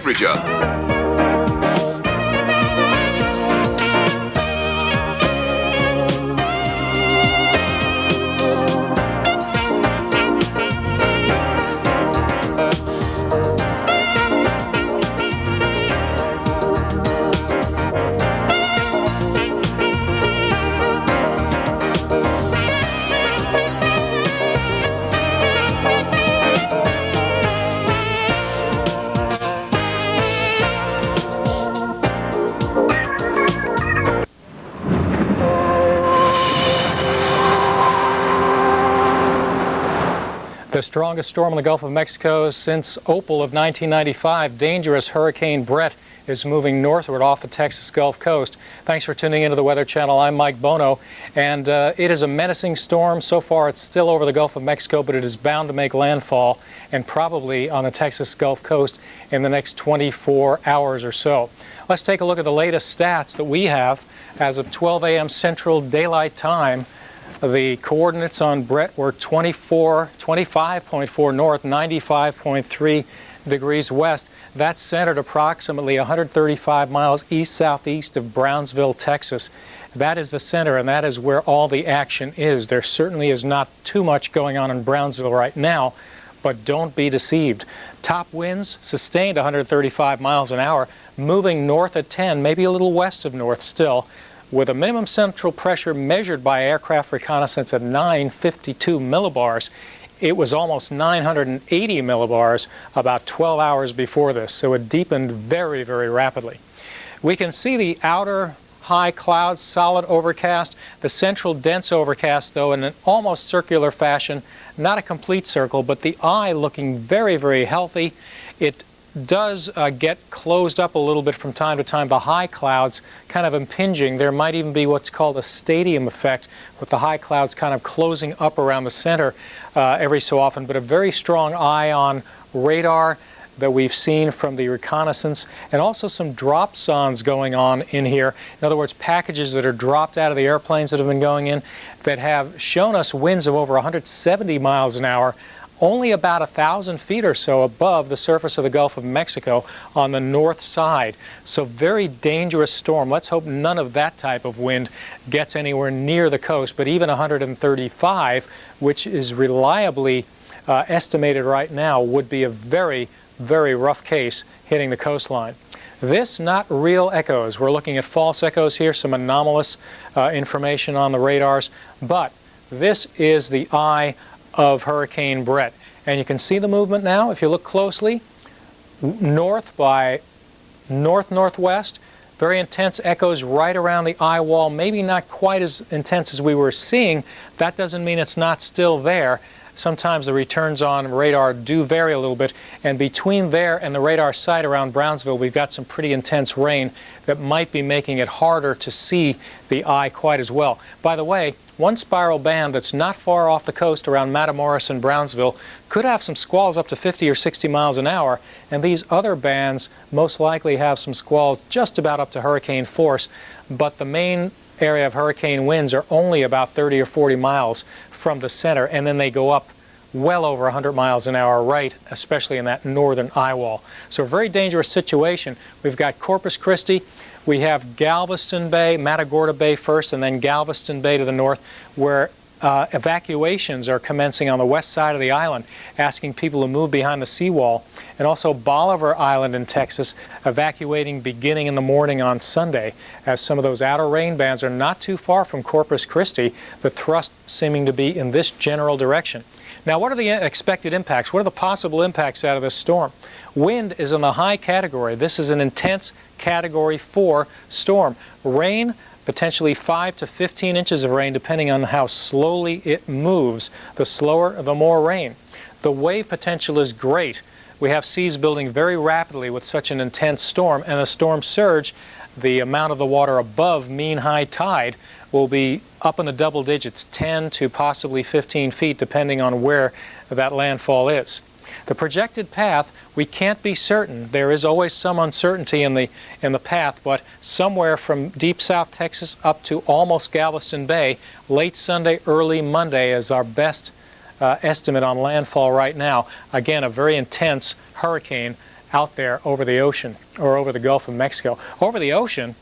temperature. The strongest storm in the Gulf of Mexico since Opal of 1995, dangerous Hurricane Bret, is moving northward off the Texas Gulf Coast. Thanks for tuning into the Weather Channel. I'm Mike Bono, and it is a menacing storm. So far, it's still over the Gulf of Mexico, but it is bound to make landfall and probably on the Texas Gulf Coast in the next 24 hours or so. Let's take a look at the latest stats that we have as of 12 a.m. Central Daylight Time. The coordinates on Bret were 25.4 north, 95.3 degrees west. That's centered approximately 135 miles east-southeast of Brownsville, Texas. That is the center, and that is where all the action is. There certainly is not too much going on in Brownsville right now, but don't be deceived. Top winds sustained 135 miles an hour, moving north at 10, maybe a little west of north still, with a minimum central pressure measured by aircraft reconnaissance at 952 millibars. It was almost 980 millibars about 12 hours before this, so it deepened very, very rapidly. We can see the outer high clouds, solid overcast, the central dense overcast, though, in an almost circular fashion, not a complete circle, but the eye looking very, very healthy. It does get closed up a little bit from time to time, the high clouds kind of impinging. There might even be what's called a stadium effect, with the high clouds kind of closing up around the center every so often, but a very strong eye on radar that we've seen from the reconnaissance, and also some drop zones going on in here. In other words, packages that are dropped out of the airplanes that have been going in that have shown us winds of over 170 miles an hour, only about 1,000 feet or so above the surface of the Gulf of Mexico on the north side. So very dangerous storm. Let's hope none of that type of wind gets anywhere near the coast, but even 135, which is reliably estimated right now, would be a very, very rough case hitting the coastline. This, not real echoes. We're looking at false echoes here, some anomalous information on the radars, but this is the eye of Hurricane Bret. And you can see the movement now, if you look closely, north by north-northwest, very intense echoes right around the eye wall, maybe not quite as intense as we were seeing. That doesn't mean it's not still there. Sometimes the returns on radar do vary a little bit, and between there and the radar site around Brownsville, we've got some pretty intense rain that might be making it harder to see the eye quite as well. By the way, one spiral band that's not far off the coast around Matamoros and Brownsville could have some squalls up to 50 or 60 miles an hour, and these other bands most likely have some squalls just about up to hurricane force, but the main area of hurricane winds are only about 30 or 40 miles from the center, and then they go up well over 100 miles an hour, right, especially in that northern eye wall. So a very dangerous situation. We've got Corpus Christi, we have Galveston Bay, Matagorda Bay first, and then Galveston Bay to the north, where evacuations are commencing on the west side of the island, asking people to move behind the seawall, and also Bolivar Island in Texas, evacuating beginning in the morning on Sunday, as some of those outer rain bands are not too far from Corpus Christi, the thrust seeming to be in this general direction. Now, what are the expected impacts? What are the possible impacts out of this storm? Wind is in the high category. This is an intense Category 4 storm. Rain, potentially 5 to 15 inches of rain, depending on how slowly it moves. The slower, the more rain. The wave potential is great. We have seas building very rapidly with such an intense storm, and the storm surge, the amount of the water above mean high tide, will be up in the double digits, 10 to possibly 15 feet, depending on where that landfall is. The projected path, we can't be certain. There is always some uncertainty in the path, but somewhere from deep South Texas up to almost Galveston Bay, late Sunday, early Monday is our best estimate on landfall right now. Again, a very intense hurricane out there over the ocean or over the Gulf of Mexico. Over the ocean,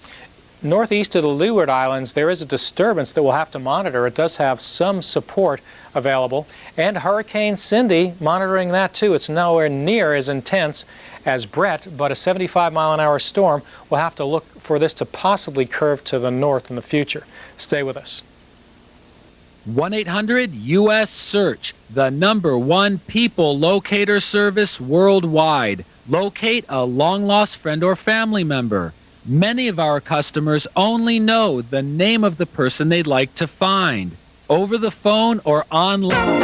northeast of the Leeward Islands, there is a disturbance that we'll have to monitor. It does have some support available. And Hurricane Cindy, monitoring that too. It's nowhere near as intense as Bret, but a 75-mile-an-hour storm. We'll have to look for this to possibly curve to the north in the future. Stay with us. 1-800-US-SEARCH, the #1 people locator service worldwide. Locate a long-lost friend or family member. Many of our customers only know the name of the person they'd like to find, over the phone or online.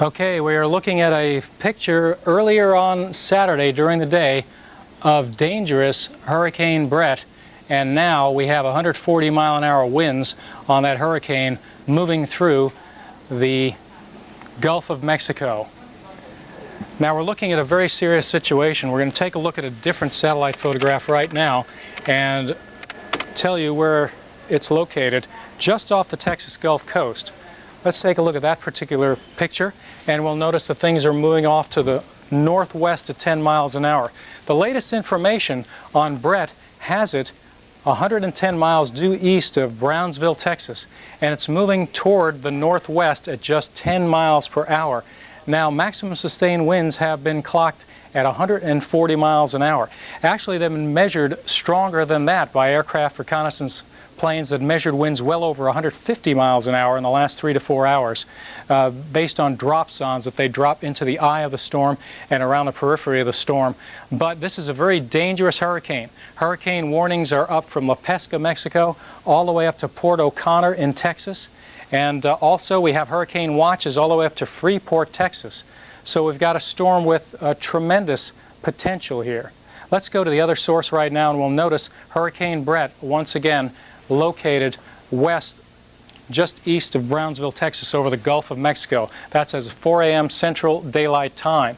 Okay, we are looking at a picture earlier on Saturday during the day of dangerous Hurricane Bret, and now we have 140-mile-an-hour winds on that hurricane moving through the Gulf of Mexico. Now we're looking at a very serious situation. We're going to take a look at a different satellite photograph right now and tell you where it's located, just off the Texas Gulf Coast. Let's take a look at that particular picture, and we'll notice that things are moving off to the northwest at 10 miles an hour. The latest information on Bret has it 110 miles due east of Brownsville, Texas, and it's moving toward the northwest at just 10 miles per hour. Now, maximum sustained winds have been clocked at 140 miles an hour. Actually, they've been measured stronger than that by aircraft reconnaissance planes that measured winds well over 150 miles an hour in the last 3 to 4 hours, based on drop zones that they drop into the eye of the storm and around the periphery of the storm. But this is a very dangerous hurricane. Hurricane warnings are up from La Pesca, Mexico, all the way up to Port O'Connor in Texas. And also we have hurricane watches all the way up to Freeport, Texas. So we've got a storm with tremendous potential here. Let's go to the other source right now, and we'll notice Hurricane Bret once again located west, just east of Brownsville, Texas, over the Gulf of Mexico. That's as 4 a.m. Central Daylight Time.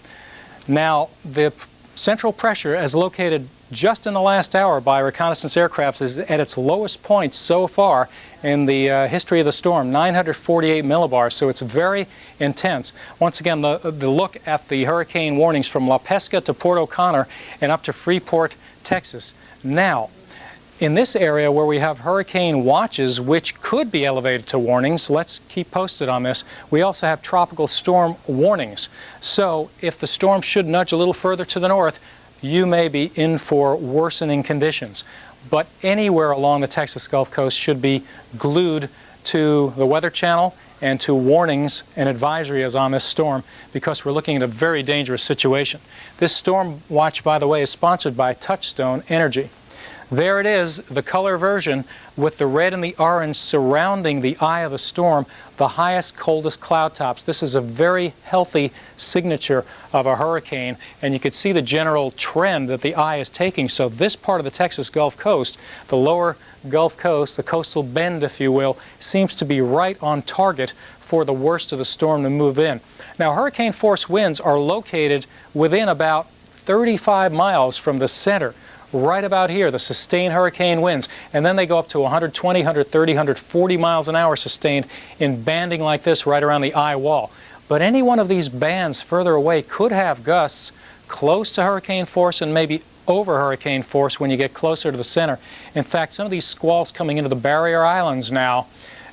Now, the central pressure, as located just in the last hour by reconnaissance aircraft, is at its lowest point so far in the history of the storm, 948 millibars, so it's very intense. Once again, the look at the hurricane warnings from La Pesca to Port O'Connor and up to Freeport, Texas. Now, in this area where we have hurricane watches, which could be elevated to warnings, let's keep posted on this, we also have tropical storm warnings. So if the storm should nudge a little further to the north, you may be in for worsening conditions. But anywhere along the Texas Gulf Coast should be glued to the Weather Channel and to warnings and advisories on this storm, because we're looking at a very dangerous situation. This storm watch, by the way, is sponsored by Touchstone Energy. There it is, the color version with the red and the orange surrounding the eye of the storm, the highest, coldest cloud tops. This is a very healthy signature of a hurricane, and you can see the general trend that the eye is taking. So this part of the Texas Gulf Coast, the lower Gulf Coast, the coastal bend, if you will, seems to be right on target for the worst of the storm to move in. Now, hurricane force winds are located within about 35 miles from the center. Right about here, the sustained hurricane winds, and then they go up to 120, 130, 140 miles an hour sustained in banding like this right around the eye wall. But any one of these bands further away could have gusts close to hurricane force and maybe over hurricane force when you get closer to the center. In fact, some of these squalls coming into the barrier islands now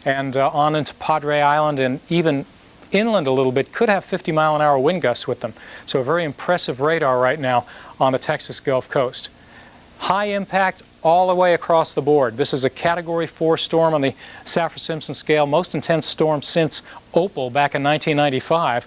and on into Padre Island and even inland a little bit could have 50-mile-an-hour wind gusts with them. So a very impressive radar right now on the Texas Gulf Coast. High impact all the way across the board. This is a Category 4 storm on the Saffir-Simpson scale, most intense storm since Opal back in 1995.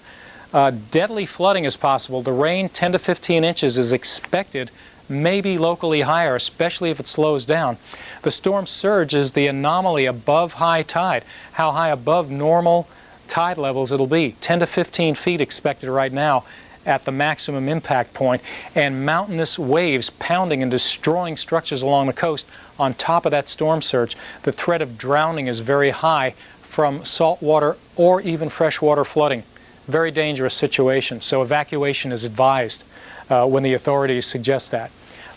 Deadly flooding is possible. The rain, 10 to 15 inches, is expected, maybe locally higher, especially if it slows down. The storm surge is the anomaly above high tide. How high above normal tide levels it'll be. 10 to 15 feet expected right now. at the maximum impact point, and mountainous waves pounding and destroying structures along the coast. On top of that storm surge, the threat of drowning is very high from saltwater or even freshwater flooding. Very dangerous situation, so evacuation is advised when the authorities suggest that.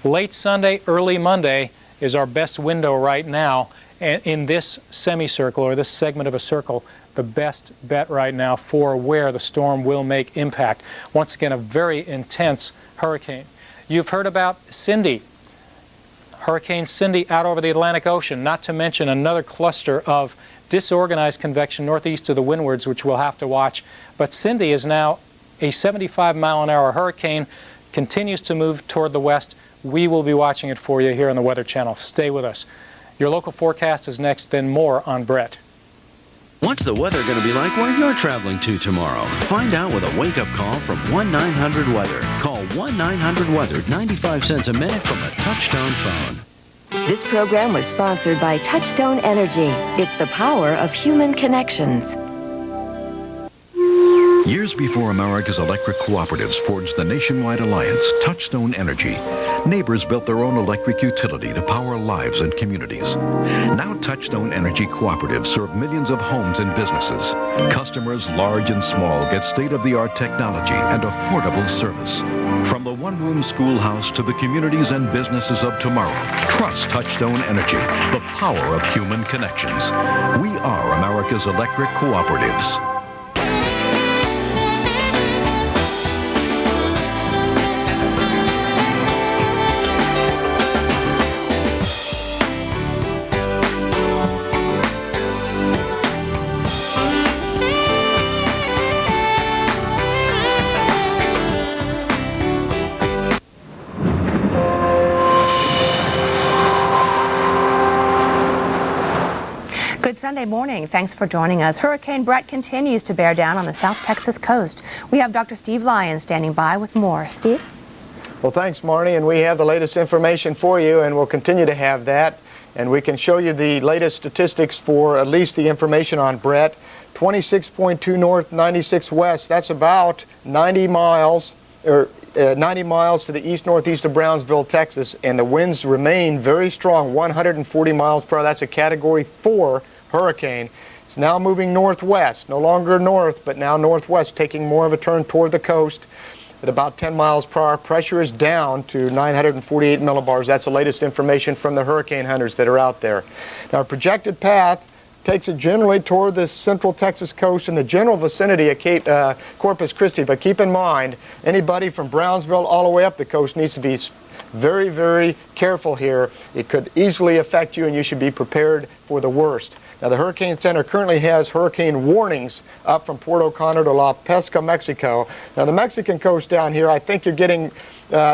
Late Sunday, early Monday is our best window right now, and in this semicircle, or this segment of a circle, the best bet right now for where the storm will make impact. Once again, a very intense hurricane. You've heard about Cindy, Hurricane Cindy out over the Atlantic Ocean, not to mention another cluster of disorganized convection northeast of the windwards, which we'll have to watch. But Cindy is now a 75-mile-an-hour hurricane, continues to move toward the west. We will be watching it for you here on the Weather Channel. Stay with us. Your local forecast is next, then more on Bret. What's the weather going to be like where you're traveling to tomorrow? Find out with a wake-up call from 1-900-WEATHER. Call 1-900-WEATHER, 95 cents a minute from a touch-tone phone. This program was sponsored by Touchstone Energy. It's the power of human connections. Years before America's electric cooperatives forged the nationwide alliance, Touchstone Energy, neighbors built their own electric utility to power lives and communities. Now Touchstone Energy cooperatives serve millions of homes and businesses. Customers large and small get state-of-the-art technology and affordable service. From the one-room schoolhouse to the communities and businesses of tomorrow, trust Touchstone Energy, the power of human connections. We are America's electric cooperatives. Sunday morning. Thanks for joining us. Hurricane Bret continues to bear down on the South Texas coast. We have Dr. Steve Lyons standing by with more. Steve? Well, thanks, Marnie, and we have the latest information for you, and we'll continue to have that. And we can show you the latest statistics for at least the information on Bret. 26.2 north, 96 west. That's about 90 miles, or 90 miles to the east-northeast of Brownsville, Texas, and the winds remain very strong, 140 miles per hour. That's a Category 4 hurricane. It's now moving northwest, no longer north, but now northwest, taking more of a turn toward the coast at about 10 miles per hour. Pressure is down to 948 millibars. That's the latest information from the hurricane hunters that are out there. Now, our projected path takes it generally toward the central Texas coast in the general vicinity of Corpus Christi, but keep in mind, anybody from Brownsville all the way up the coast needs to be very, very careful here. It could easily affect you, and you should be prepared for the worst. Now, the Hurricane Center currently has hurricane warnings up from Port O'Connor to La Pesca, Mexico. Now, the Mexican coast down here, I think you're getting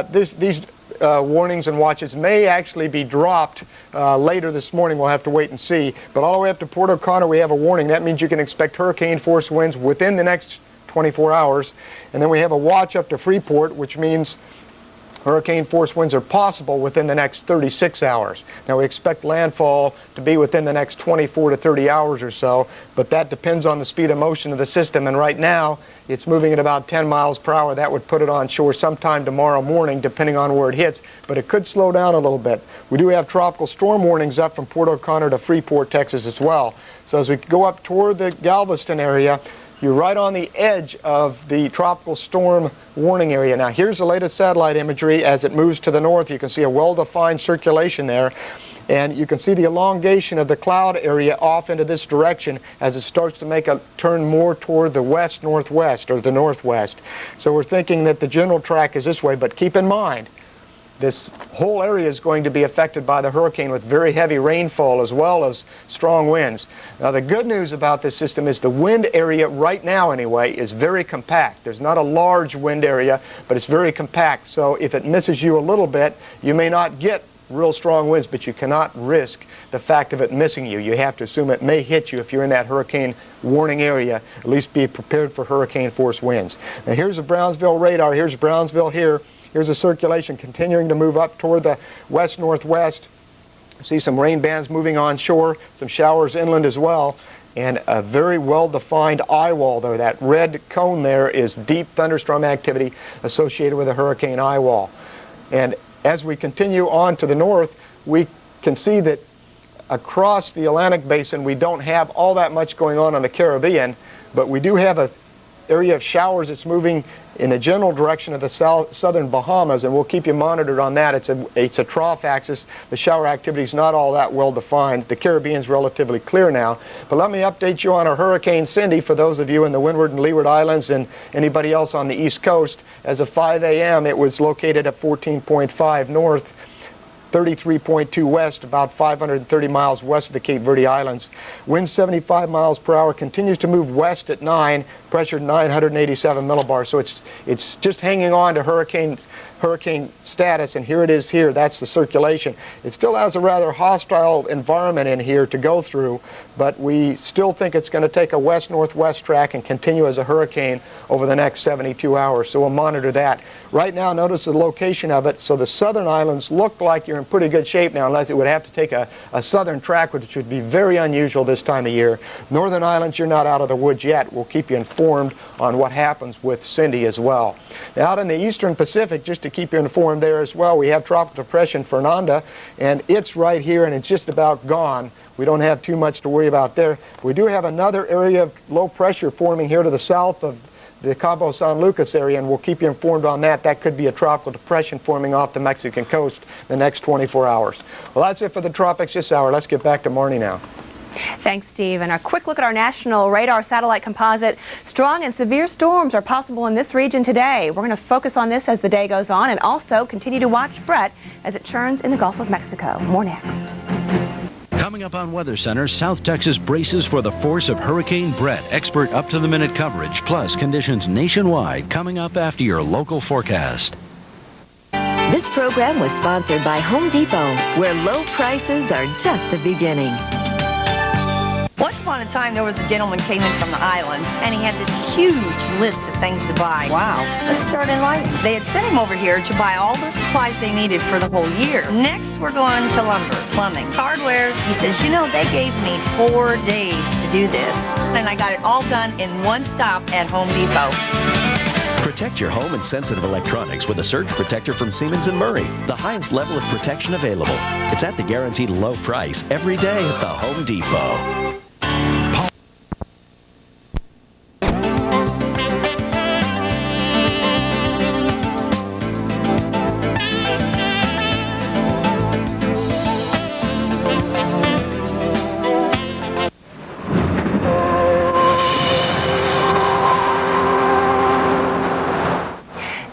these warnings and watches may actually be dropped later this morning. We'll have to wait and see. But all the way up to Port O'Connor, we have a warning. That means you can expect hurricane force winds within the next 24 hours. And then we have a watch up to Freeport, which means hurricane force winds are possible within the next 36 hours. Now, we expect landfall to be within the next 24 to 30 hours or so, but that depends on the speed of motion of the system. And right now, it's moving at about 10 miles per hour. That would put it on shore sometime tomorrow morning, depending on where it hits, but it could slow down a little bit. We do have tropical storm warnings up from Port O'Connor to Freeport, Texas as well. So as we go up toward the Galveston area, you're right on the edge of the tropical storm warning area. Now, here's the latest satellite imagery. As it moves to the north, you can see a well-defined circulation there. And you can see the elongation of the cloud area off into this direction as it starts to make a turn more toward the west-northwest or the northwest. So we're thinking that the general track is this way, but keep in mind, this whole area is going to be affected by the hurricane with very heavy rainfall as well as strong winds. Now, the good news about this system is the wind area right now anyway is very compact. There's not a large wind area, but it's very compact. So if it misses you a little bit, you may not get real strong winds, but you cannot risk the fact of it missing you. You have to assume it may hit you if you're in that hurricane warning area. At least be prepared for hurricane force winds. Now, here's a Brownsville radar. Here's Brownsville here. Here's a circulation continuing to move up toward the west-northwest. See some rain bands moving onshore, some showers inland as well. and a very well-defined eye wall there. That red cone there is deep thunderstorm activity associated with a hurricane eye wall. And as we continue on to the north, we can see that across the Atlantic basin we don't have all that much going on the Caribbean, but we do have an area of showers that's moving in the general direction of the southern Bahamas, and we'll keep you monitored on that. It's a trough axis. The shower activity is not all that well defined. The Caribbean's relatively clear now. But let me update you on our Hurricane Cindy for those of you in the Windward and Leeward Islands and anybody else on the East Coast. As of 5 a.m., it was located at 14.5 north, 33.2 west, about 530 miles west of the Cape Verde Islands. Wind 75 miles per hour, continues to move west at 9, pressure 987 millibars. So it's just hanging on to hurricane status, and here it is here. That's the circulation. It still has a rather hostile environment in here to go through, but we still think it's going to take a west-northwest track and continue as a hurricane over the next 72 hours. So we'll monitor that. Right now, notice the location of it. So the southern islands look like you're in pretty good shape now, unless it would have to take a southern track, which would be very unusual this time of year. Northern islands, you're not out of the woods yet. We'll keep you informed on what happens with Cindy as well. Now, out in the eastern Pacific, just to keep you informed there as well, we have Tropical Depression Fernanda, and it's right here, and it's just about gone. We don't have too much to worry about there. We do have another area of low pressure forming here to the south of the Cabo San Lucas area, and we'll keep you informed on that. That could be a tropical depression forming off the Mexican coast the next 24 hours. Well, that's it for the tropics this hour. Let's get back to Marnie now. Thanks, Steve. And a quick look at our national radar satellite composite. Strong and severe storms are possible in this region today. We're going to focus on this as the day goes on, and also continue to watch Bret as it churns in the Gulf of Mexico. More next. Coming up on Weather Center, South Texas braces for the force of Hurricane Bret. Expert up-to-the-minute coverage, plus conditions nationwide, coming up after your local forecast. This program was sponsored by Home Depot, where low prices are just the beginning. Once upon a time, there was a gentleman came in from the islands, and he had this huge list of things to buy. Wow. Let's start in lighting. They had sent him over here to buy all the supplies they needed for the whole year. Next, we're going to lumber, plumbing, hardware. He says, you know, they gave me 4 days to do this, and I got it all done in one stop at Home Depot. Protect your home and sensitive electronics with a surge protector from Siemens & Murray. The highest level of protection available. It's at the guaranteed low price every day at the Home Depot.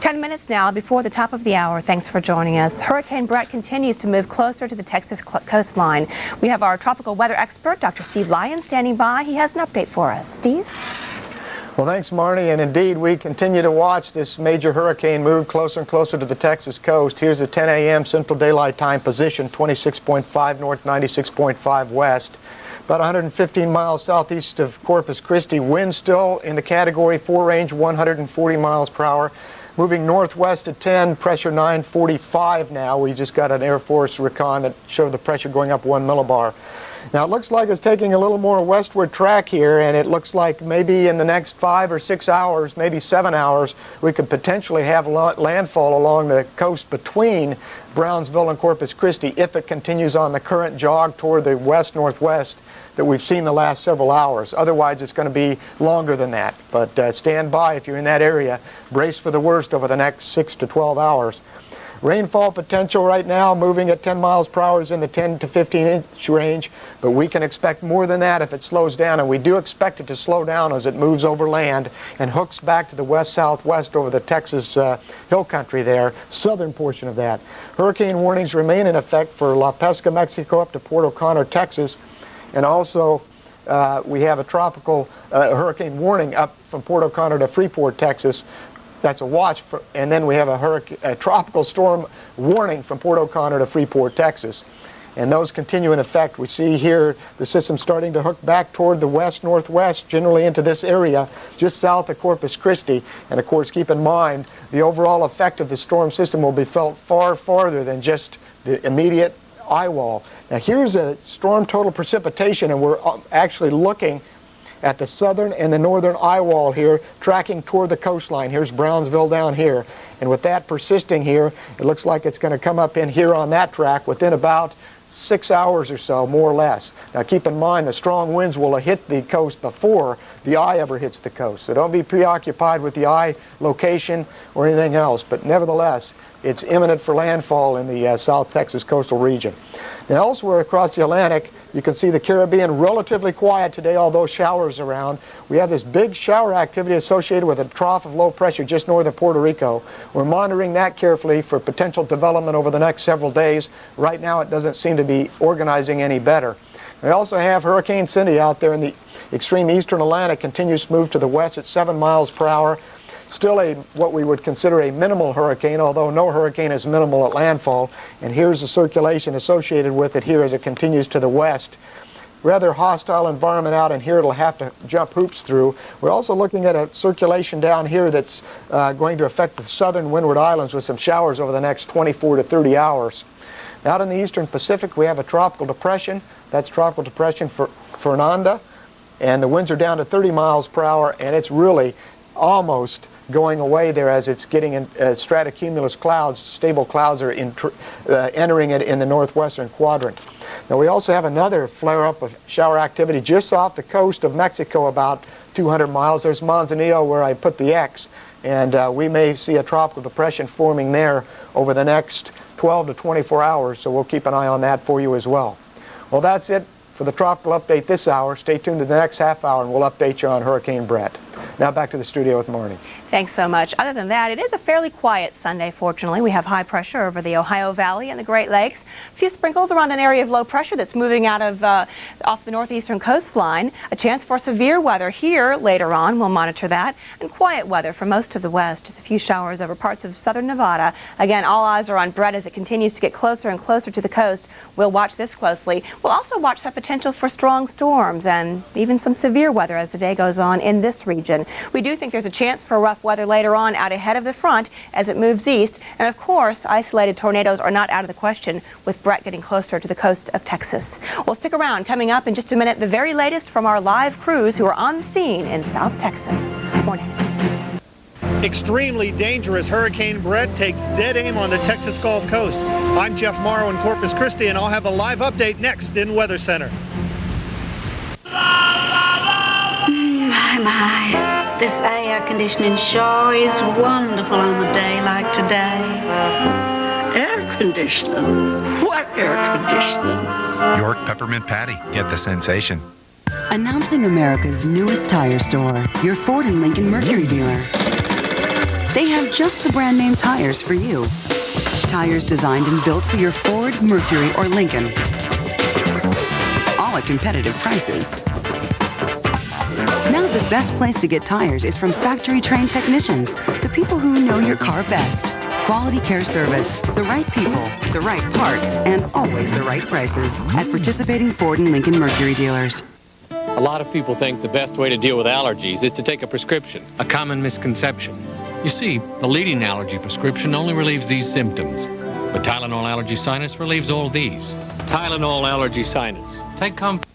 10 minutes now before the top of the hour. Thanks for joining us. Hurricane Bret continues to move closer to the Texas coastline. We have our tropical weather expert, Dr. Steve Lyons, standing by. He has an update for us. Steve? Well, thanks, Marnie. And indeed, we continue to watch this major hurricane move closer and closer to the Texas coast. Here's the 10 a.m. Central Daylight Time position, 26.5 north, 96.5 west. About 115 miles southeast of Corpus Christi. Wind still in the Category 4 range, 140 miles per hour. Moving northwest at 10, pressure 945 now. We just got an Air Force recon that showed the pressure going up 1 millibar. Now it looks like it's taking a little more westward track here, and it looks like maybe in the next 5 or 6 hours, maybe 7 hours, we could potentially have landfall along the coast between Brownsville and Corpus Christi if it continues on the current jog toward the west-northwest that we've seen the last several hours. Otherwise, it's going to be longer than that. But stand by if you're in that area. Brace for the worst over the next 6 to 12 hours. Rainfall potential right now moving at 10 miles per hour is in the 10 to 15-inch range, but we can expect more than that if it slows down, and we do expect it to slow down as it moves over land and hooks back to the west-southwest over the Texas hill country there, southern portion of that. Hurricane warnings remain in effect for La Pesca, Mexico, up to Port O'Connor, Texas. And also, we have a tropical hurricane warning up from Port O'Connor to Freeport, Texas. That's a watch. And then we have a tropical storm warning from Port O'Connor to Freeport, Texas. And those continue in effect. We see here the system starting to hook back toward the west-northwest, generally into this area, just south of Corpus Christi. And of course, keep in mind, the overall effect of the storm system will be felt far farther than just the immediate eye wall. Now here's a storm total precipitation, and we're actually looking at the southern and the northern eye wall here, tracking toward the coastline. Here's Brownsville down here. And with that persisting here, it looks like it's going to come up in here on that track within about 6 hours or so, more or less. Now keep in mind the strong winds will hit the coast before the eye ever hits the coast. So don't be preoccupied with the eye location or anything else. But nevertheless, it's imminent for landfall in the South Texas coastal region. Now elsewhere across the Atlantic, you can see the Caribbean relatively quiet today, although showers around. We have this big shower activity associated with a trough of low pressure just north of Puerto Rico. We're monitoring that carefully for potential development over the next several days. Right now it doesn't seem to be organizing any better. We also have Hurricane Cindy out there in the extreme eastern Atlantic, continues to move to the west at 7 miles per hour. Still what we would consider a minimal hurricane, although no hurricane is minimal at landfall. And here's the circulation associated with it here as it continues to the west. Rather hostile environment out in here it'll have to jump hoops through. We're also looking at a circulation down here that's going to affect the southern Windward Islands with some showers over the next 24 to 30 hours. Out in the eastern Pacific we have a tropical depression. That's Tropical Depression Fernanda. And the winds are down to 30 miles per hour, and it's really almost going away there as it's getting in stratocumulus clouds. Stable clouds are entering it in the northwestern quadrant. Now we also have another flare-up of shower activity just off the coast of Mexico, about 200 miles. There's Manzanillo where I put the X, and we may see a tropical depression forming there over the next 12 to 24 hours, so we'll keep an eye on that for you as well. Well, that's it for the tropical update this hour. Stay tuned to the next half hour and we'll update you on Hurricane Bret. Now back to the studio with Marnie. Thanks so much. Other than that, it is a fairly quiet Sunday, fortunately. We have high pressure over the Ohio Valley and the Great Lakes. A few sprinkles around an area of low pressure that's moving out of off the northeastern coastline. A chance for severe weather here later on. We'll monitor that. And quiet weather for most of the west. Just a few showers over parts of southern Nevada. Again, all eyes are on Bret as it continues to get closer and closer to the coast. We'll watch this closely. We'll also watch that potential for strong storms and even some severe weather as the day goes on in this region. We do think there's a chance for rough weather later on out ahead of the front as it moves east. And of course, isolated tornadoes are not out of the question with Bret getting closer to the coast of Texas. Well, stick around. Coming up in just a minute, the very latest from our live crews who are on the scene in South Texas. Morning. Extremely dangerous Hurricane Bret takes dead aim on the Texas Gulf Coast. I'm Jeff Morrow in Corpus Christi, and I'll have a live update next in Weather Center. My, this air conditioning sure is wonderful on a day like today. Air conditioning? What air conditioning? York Peppermint Patty. Get the sensation. Announcing America's newest tire store, your Ford and Lincoln Mercury dealer. They have just the brand name tires for you. Tires designed and built for your Ford, Mercury, or Lincoln. All at competitive prices. Now the best place to get tires is from factory-trained technicians, the people who know your car best. Quality care service, the right people, the right parts, and always the right prices at participating Ford and Lincoln Mercury dealers. A lot of people think the best way to deal with allergies is to take a prescription, a common misconception. You see, the leading allergy prescription only relieves these symptoms, but Tylenol Allergy Sinus relieves all these. Tylenol Allergy Sinus. Take comfort.